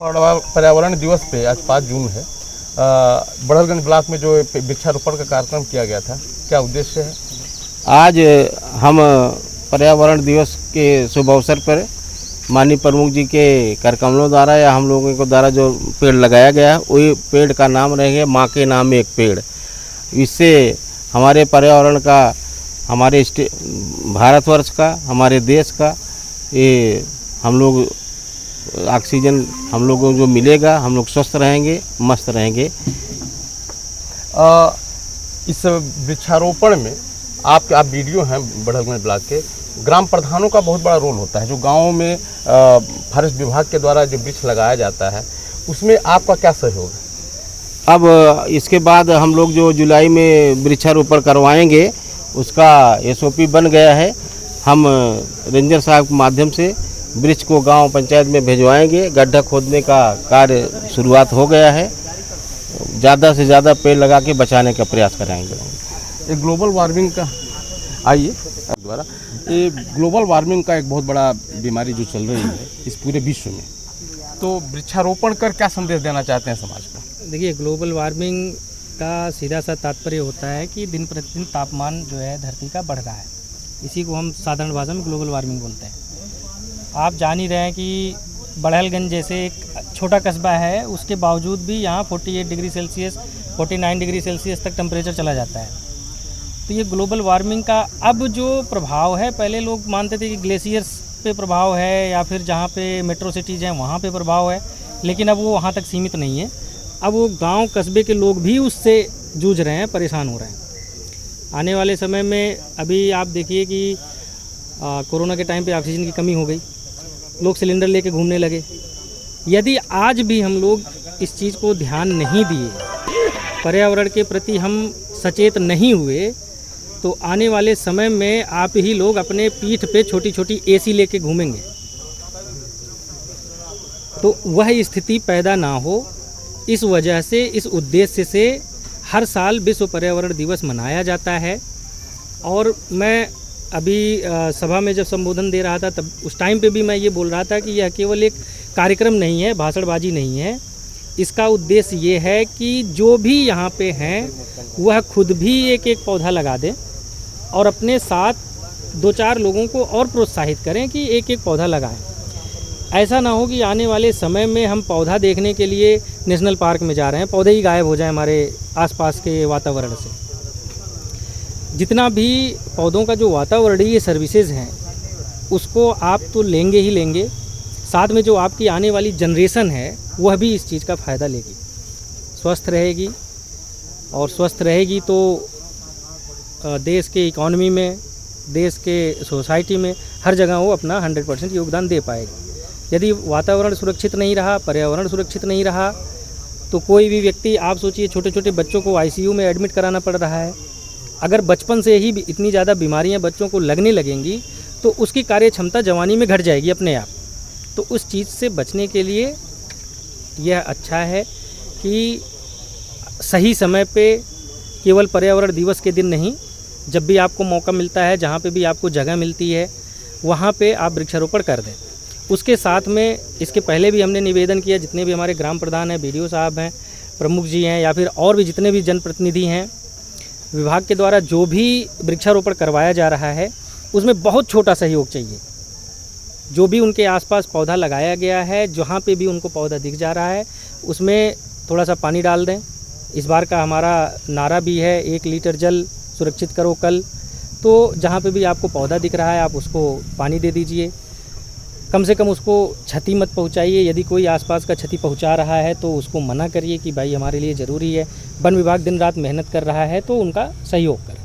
पर्यावरण दिवस पे आज 5 जून है। बड़हलगंज ब्लॉक में जो वृक्षारोपण का कार्यक्रम किया गया था, क्या उद्देश्य है? आज हम पर्यावरण दिवस के शुभ अवसर पर माननीय प्रमुख जी के कार्यक्रमों द्वारा या हम लोगों को द्वारा जो पेड़ लगाया गया है, वही पेड़ का नाम रहेगा माँ के नाम एक पेड़। इससे हमारे पर्यावरण का, हमारे भारतवर्ष का, हमारे देश का ये हम लोग ऑक्सीजन हम लोगों को जो मिलेगा, हम लोग स्वस्थ रहेंगे, मस्त रहेंगे। इस वृक्षारोपण में आप वीडियो हैं बड़हलगंज ब्लॉक के, ग्राम प्रधानों का बहुत बड़ा रोल होता है। जो गाँव में फॉरेस्ट विभाग के द्वारा जो वृक्ष लगाया जाता है, उसमें आपका क्या सहयोग है? अब इसके बाद हम लोग जो जुलाई में वृक्षारोपण करवाएंगे, उसका SOP बन गया है। हम रेंजर साहब के माध्यम से वृक्ष को गांव पंचायत में भिजवाएंगे। गड्ढा खोदने का कार्य शुरुआत हो गया है। ज़्यादा से ज़्यादा पेड़ लगा के बचाने का प्रयास कराएंगे। ये ग्लोबल वार्मिंग का द्वारा ये ग्लोबल वार्मिंग का एक बहुत बड़ा बीमारी जो चल रही है इस पूरे विश्व में, तो वृक्षारोपण कर क्या संदेश देना चाहते हैं समाज को? देखिए, ग्लोबल वार्मिंग का सीधा सा तात्पर्य होता है कि दिन प्रतिदिन तापमान जो है धरती का बढ़ रहा है। इसी को हम साधारण भाषा में ग्लोबल वार्मिंग बोलते हैं। आप जान ही रहे हैं कि बड़हलगंज जैसे एक छोटा कस्बा है, उसके बावजूद भी यहाँ 48 डिग्री सेल्सियस 49 डिग्री सेल्सियस तक टेम्परेचर चला जाता है। तो ये ग्लोबल वार्मिंग का अब जो प्रभाव है, पहले लोग मानते थे कि ग्लेशियर्स पे प्रभाव है या फिर जहाँ पे मेट्रो सिटीज़ हैं वहाँ पे प्रभाव है, लेकिन अब वो वहाँ तक सीमित नहीं है। अब वो गांव कस्बे के लोग भी उससे जूझ रहे हैं, परेशान हो रहे हैं। आने वाले समय में अभी आप देखिए कि कोरोना के टाइम पे ऑक्सीजन की कमी हो गई, लोग सिलेंडर लेके घूमने लगे। यदि आज भी हम लोग इस चीज़ को ध्यान नहीं दिए, पर्यावरण के प्रति हम सचेत नहीं हुए, तो आने वाले समय में आप ही लोग अपने पीठ पे छोटी छोटी AC लेके घूमेंगे। तो वह स्थिति पैदा ना हो, इस वजह से, इस उद्देश्य से हर साल विश्व पर्यावरण दिवस मनाया जाता है। और मैं अभी सभा में जब संबोधन दे रहा था, तब उस टाइम पे भी मैं ये बोल रहा था कि यह केवल एक कार्यक्रम नहीं है, भाषणबाजी नहीं है। इसका उद्देश्य ये है कि जो भी यहाँ पे हैं वह खुद भी एक एक पौधा लगा दें और अपने साथ 2-4 लोगों को और प्रोत्साहित करें कि एक एक पौधा लगाएं। ऐसा ना हो कि आने वाले समय में हम पौधा देखने के लिए नेशनल पार्क में जा रहे हैं, पौधे ही गायब हो जाएं हमारे आसपास के वातावरण से। जितना भी पौधों का जो वातावरणीय सर्विसेज हैं, उसको आप तो लेंगे ही लेंगे, साथ में जो आपकी आने वाली जनरेशन है वह भी इस चीज़ का फ़ायदा लेगी, स्वस्थ रहेगी। और स्वस्थ रहेगी तो देश के इकॉनमी में, देश के सोसाइटी में, हर जगह वो अपना 100% योगदान दे पाएगी। यदि वातावरण सुरक्षित नहीं रहा, पर्यावरण सुरक्षित नहीं रहा, तो कोई भी व्यक्ति, आप सोचिए छोटे छोटे बच्चों को ICU में एडमिट कराना पड़ रहा है। अगर बचपन से ही इतनी ज़्यादा बीमारियां बच्चों को लगने लगेंगी तो उसकी कार्य क्षमता जवानी में घट जाएगी अपने आप। तो उस चीज़ से बचने के लिए यह अच्छा है कि सही समय पे, केवल पर्यावरण दिवस के दिन नहीं, जब भी आपको मौका मिलता है, जहाँ पे भी आपको जगह मिलती है, वहाँ पे आप वृक्षारोपण कर दें। उसके साथ में इसके पहले भी हमने निवेदन किया, जितने भी हमारे ग्राम प्रधान हैं, BDO साहब हैं, प्रमुख जी हैं, या फिर और भी जितने भी जनप्रतिनिधि हैं, विभाग के द्वारा जो भी वृक्षारोपण करवाया जा रहा है उसमें बहुत छोटा सहयोग चाहिए। जो भी उनके आसपास पौधा लगाया गया है, जहाँ पे भी उनको पौधा दिख जा रहा है, उसमें थोड़ा सा पानी डाल दें। इस बार का हमारा नारा भी है 1 लीटर जल सुरक्षित करो कल। तो जहाँ पे भी आपको पौधा दिख रहा है, आप उसको पानी दे दीजिए। कम से कम उसको क्षति मत पहुंचाइए। यदि कोई आसपास का क्षति पहुंचा रहा है तो उसको मना करिए कि भाई हमारे लिए ज़रूरी है। वन विभाग दिन रात मेहनत कर रहा है, तो उनका सहयोग करें।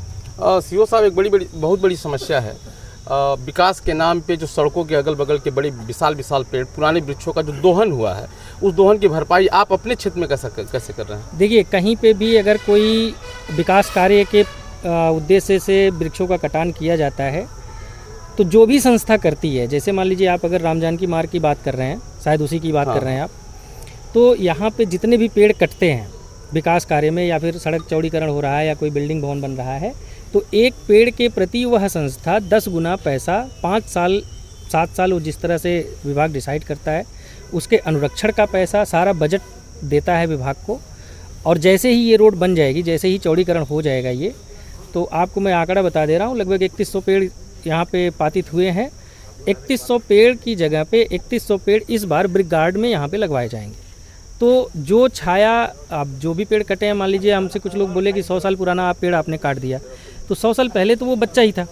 CO साहब, एक बहुत बड़ी समस्या है विकास के नाम पे जो सड़कों के अगल बगल के बड़े विशाल पेड़, पुराने वृक्षों का जो दोहन हुआ है, उस दोहन की भरपाई आप अपने क्षेत्र में कैसे कर रहे हैं? देखिए, कहीं पे भी अगर कोई विकास कार्य के उद्देश्य से वृक्षों का कटान किया जाता है, तो जो भी संस्था करती है, जैसे मान लीजिए आप अगर राम जानकी मार्ग की बात कर रहे हैं, शायद उसी की बात कर रहे हैं आप, तो यहाँ पे जितने भी पेड़ कटते हैं विकास कार्य में, या फिर सड़क चौड़ीकरण हो रहा है या कोई बिल्डिंग भवन बन रहा है, तो एक पेड़ के प्रति वह संस्था 10 गुना पैसा 5 साल 7 साल, वो जिस तरह से विभाग डिसाइड करता है, उसके अनुरक्षण का पैसा सारा बजट देता है विभाग को। और जैसे ही ये रोड बन जाएगी, जैसे ही चौड़ीकरण हो जाएगा ये, तो आपको मैं आंकड़ा बता दे रहा हूँ, लगभग 3100 पेड़ यहाँ पे पातित हुए हैं। 3100 पेड़ की जगह पे 3100 पेड़ इस बार ब्रिक गार्ड में यहाँ पे लगवाए जाएंगे। तो जो छाया, अब जो भी पेड़ कटे हैं, मान लीजिए हमसे कुछ लोग बोले कि 100 साल पुराना आप पेड़ आपने काट दिया, तो 100 साल पहले तो वो बच्चा ही था,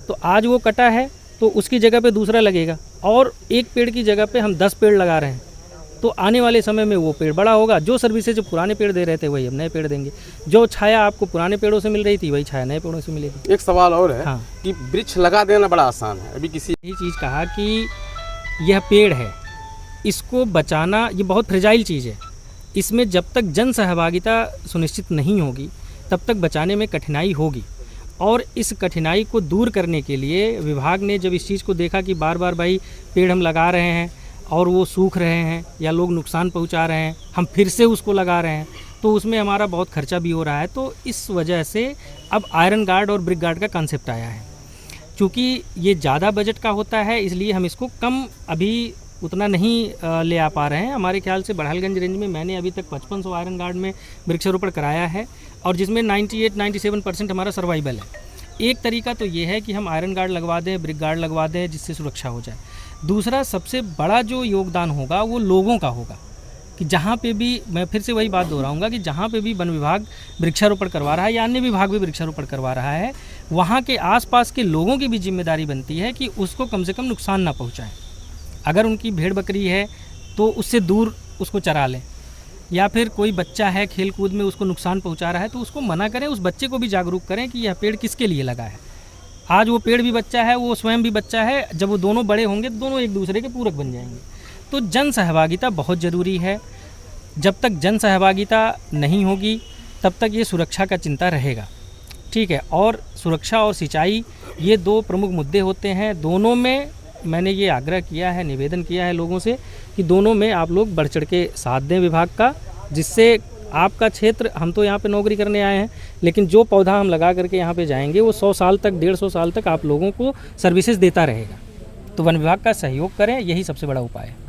तो आज वो कटा है तो उसकी जगह पे दूसरा लगेगा, और एक पेड़ की जगह पे हम 10 पेड़ लगा रहे हैं, तो आने वाले समय में वो पेड़ बड़ा होगा। जो सर्विसेज जो पुराने पेड़ दे रहे थे वही हम नए पेड़ देंगे। जो छाया आपको पुराने पेड़ों से मिल रही थी वही छाया नए पेड़ों से मिलेगी। एक सवाल और है हाँ। कि वृक्ष लगा देना बड़ा आसान है, अभी किसी यही चीज़ कहा कि यह पेड़ है, इसको बचाना ये बहुत फ्रेजाइल चीज़ है। इसमें जब तक जन सहभागिता सुनिश्चित नहीं होगी तब तक बचाने में कठिनाई होगी। और इस कठिनाई को दूर करने के लिए विभाग ने जब इस चीज़ को देखा कि बार बार भाई पेड़ हम लगा रहे हैं और वो सूख रहे हैं या लोग नुकसान पहुंचा रहे हैं, हम फिर से उसको लगा रहे हैं, तो उसमें हमारा बहुत खर्चा भी हो रहा है। तो इस वजह से अब आयरन गार्ड और ब्रिक गार्ड का कॉन्सेप्ट आया है। चूँकि ये ज़्यादा बजट का होता है इसलिए हम इसको कम अभी उतना नहीं ले आ पा रहे हैं। हमारे ख्याल से बड़हलगंज रेंज में मैंने अभी तक 5500 आयरन गार्ड में वृक्षारोपण कराया है, और जिसमें 98-97% हमारा सर्वाइवल है। एक तरीका तो ये है कि हम आयरन गार्ड लगवा दें, ब्रिक गार्ड लगवा दें, जिससे सुरक्षा हो जाए। दूसरा सबसे बड़ा जो योगदान होगा वो लोगों का होगा, कि जहाँ पे भी, मैं फिर से वही बात दोहराऊंगा, कि जहाँ पे भी वन विभाग वृक्षारोपण करवा रहा है या अन्य विभाग भी वृक्षारोपण करवा रहा है, वहाँ के आसपास के लोगों की भी जिम्मेदारी बनती है कि उसको कम से कम नुकसान ना पहुँचाएँ। अगर उनकी भेड़ बकरी है तो उससे दूर उसको चरा लें, या फिर कोई बच्चा है खेल कूद में उसको नुकसान पहुंचा रहा है तो उसको मना करें, उस बच्चे को भी जागरूक करें कि यह पेड़ किसके लिए लगा है। आज वो पेड़ भी बच्चा है, वो स्वयं भी बच्चा है, जब वो दोनों बड़े होंगे तो दोनों एक दूसरे के पूरक बन जाएंगे। तो जन सहभागिता बहुत ज़रूरी है। जब तक जन सहभागिता नहीं होगी तब तक ये सुरक्षा का चिंता रहेगा। ठीक है, और सुरक्षा और सिंचाई ये दो प्रमुख मुद्दे होते हैं। दोनों में मैंने ये आग्रह किया है, निवेदन किया है लोगों से कि दोनों में आप लोग बढ़ चढ़ के साथ दें विभाग का, जिससे आपका क्षेत्र, हम तो यहाँ पे नौकरी करने आए हैं, लेकिन जो पौधा हम लगा करके यहाँ पे जाएंगे वो 100 साल तक, 150 साल तक आप लोगों को सर्विसेज देता रहेगा। तो वन विभाग का सहयोग करें, यही सबसे बड़ा उपाय है।